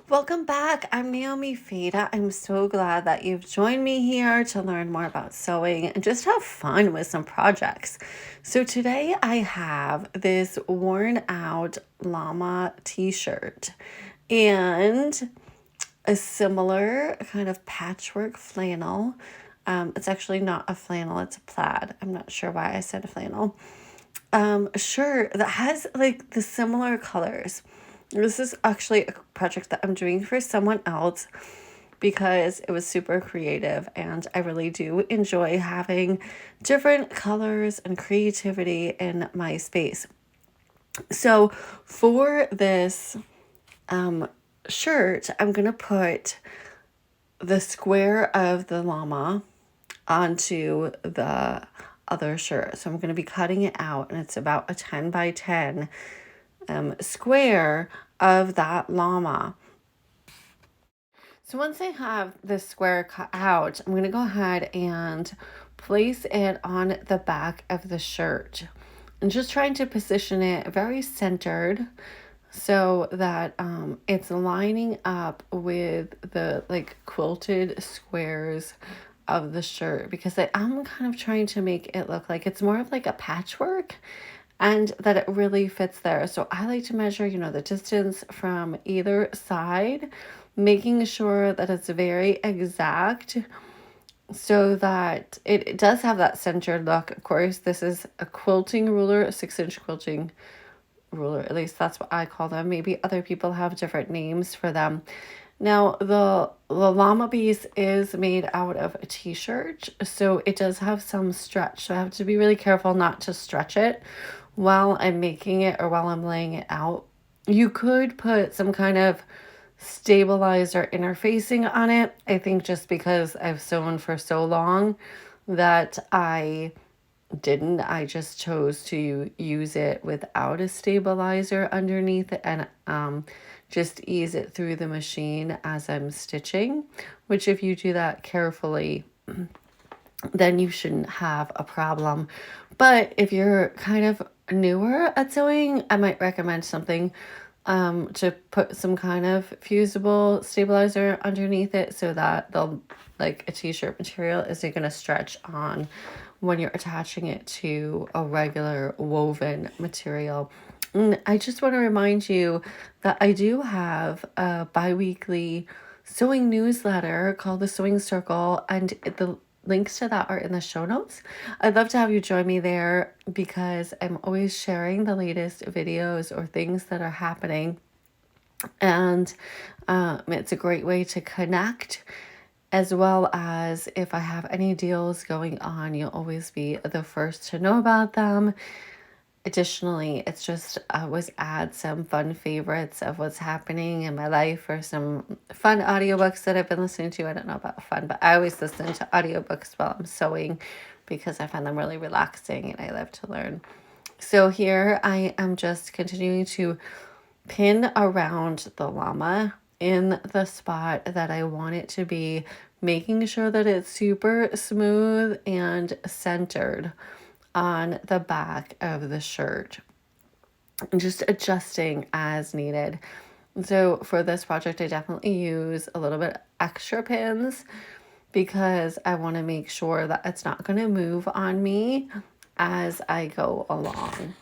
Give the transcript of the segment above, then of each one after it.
Welcome back. I'm Naomi Fada. I'm so glad that you've joined me here to learn more about sewing and just have fun with some projects. So today I have this worn out llama t-shirt and a similar kind of patchwork flannel. It's actually not a flannel, it's a plaid. I'm not sure why I said a flannel. Shirt that has like the similar colors. This is actually a project that I'm doing for someone else because it was super creative and I really do enjoy having different colors and creativity in my space. So for this shirt, I'm going to put the square of the llama onto the other shirt. So I'm going to be cutting it out, and it's about a 10 by 10 square of that llama. So once I have this square cut out, I'm going to go ahead and place it on the back of the shirt and just trying to position it very centered so that it's lining up with the like quilted squares of the shirt, because I'm kind of trying to make it look like it's more of like a patchwork and that it really fits there. So I like to measure, the distance from either side, making sure that it's very exact so that it does have that centered look. Of course, this is a quilting ruler, a 6-inch quilting ruler. At least that's what I call them. Maybe other people have different names for them. Now, the llama piece is made out of a t-shirt, so it does have some stretch. So I have to be really careful not to stretch it while I'm making it or while I'm laying it out. You could put some kind of stabilizer interfacing on it. I think just because I've sewn for so long that I didn't. I just chose to use it without a stabilizer underneath it and just ease it through the machine as I'm stitching, which if you do that carefully, then you shouldn't have a problem. But if you're kind of newer at sewing, I might recommend something to put some kind of fusible stabilizer underneath it so that like a t-shirt material isn't going to stretch on when you're attaching it to a regular woven material. And I just want to remind you that I do have a bi-weekly sewing newsletter called the Sewing Circle, and the links to that are in the show notes. I'd love to have you join me there because I'm always sharing the latest videos or things that are happening. And it's a great way to connect, as well as if I have any deals going on, you'll always be the first to know about them. Additionally, it's just I always add some fun favorites of what's happening in my life or some fun audiobooks that I've been listening to. I don't know about fun, but I always listen to audiobooks while I'm sewing because I find them really relaxing and I love to learn. So here I am just continuing to pin around the llama in the spot that I want it to be, making sure that it's super smooth and centered on the back of the shirt, and just adjusting as needed. So for this project, I definitely use a little bit extra pins because I want to make sure that it's not going to move on me as I go along.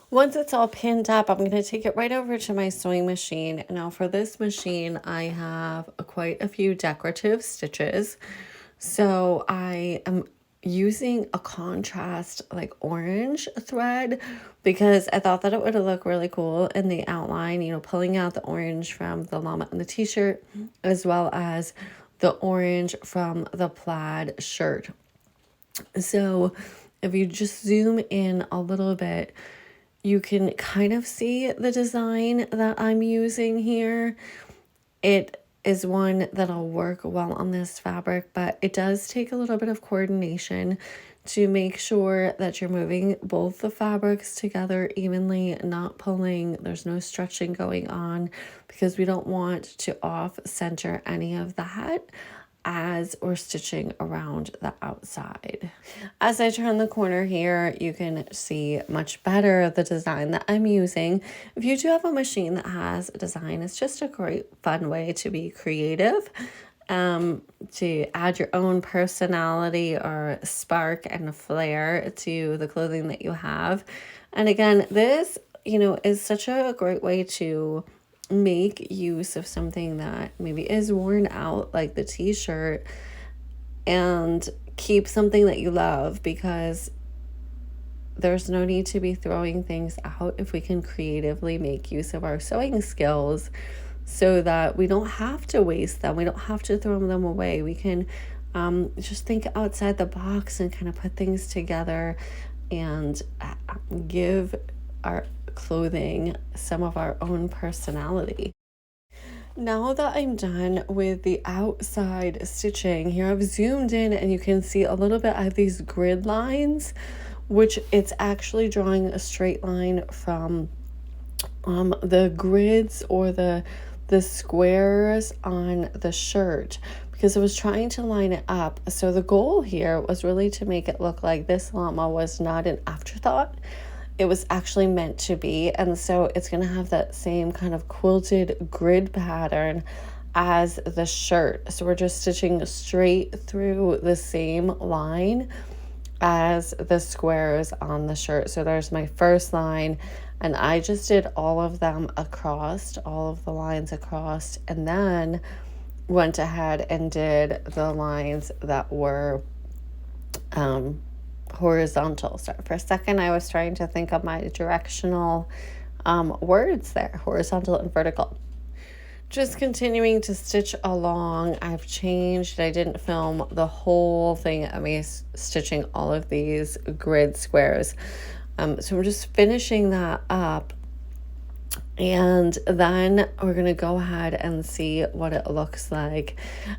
Once it's all pinned up, I'm going to take it right over to my sewing machine. Now for this machine, I have quite a few decorative stitches. So I am using a contrast like orange thread because I thought that it would look really cool in the outline, pulling out the orange from the llama and the t-shirt, as well as the orange from the plaid shirt. So if you just zoom in a little bit, you can kind of see the design that I'm using here. It is one that'll work well on this fabric, but it does take a little bit of coordination to make sure that you're moving both the fabrics together evenly, not pulling, there's no stretching going on, because we don't want to off center any of that. as we're stitching around the outside. As I turn the corner here, you can see much better the design that I'm using. If you do have a machine that has a design, it's just a great fun way to be creative, to add your own personality or spark and flair to the clothing that you have. And again, this, is such a great way to make use of something that maybe is worn out, like the t-shirt, and keep something that you love, because there's no need to be throwing things out if we can creatively make use of our sewing skills so that we don't have to waste them. We don't have to throw them away. We can just think outside the box and kind of put things together and give our clothing some of our own personality. Now that I'm done with the outside stitching, here I've zoomed in and you can see a little bit of these grid lines, which it's actually drawing a straight line from the grids or the squares on the shirt, because I was trying to line it up. So the goal here was really to make it look like this llama was not an afterthought. It was actually meant to be. And so it's going to have that same kind of quilted grid pattern as the shirt. So we're just stitching straight through the same line as the squares on the shirt. So there's my first line, and I just did all of them across, all of the lines across, and then went ahead and did the lines that were horizontal. So for a second I was trying to think of my directional words there, horizontal and vertical. Just continuing to stitch along. I've changed. I didn't film the whole thing of me stitching all of these grid squares. So I'm just finishing that up, and then we're going to go ahead and see what it looks like.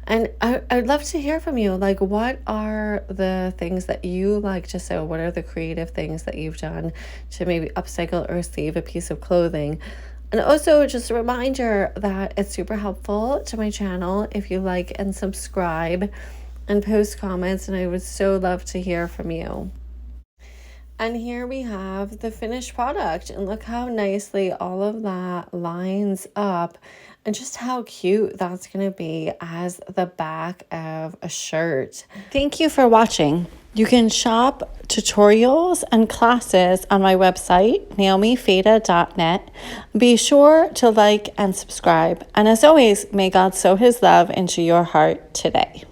And I'd love to hear from you. Like, what are the things that you like to sew? What are the creative things that you've done to maybe upcycle or save a piece of clothing? And also just a reminder that it's super helpful to my channel if you like and subscribe and post comments, and I would so love to hear from you. And here we have the finished product, and look how nicely all of that lines up, and just how cute that's going to be as the back of a shirt. Thank you for watching. You can shop tutorials and classes on my website, naomifeda.net. Be sure to like and subscribe. And as always, may God sow his love into your heart today.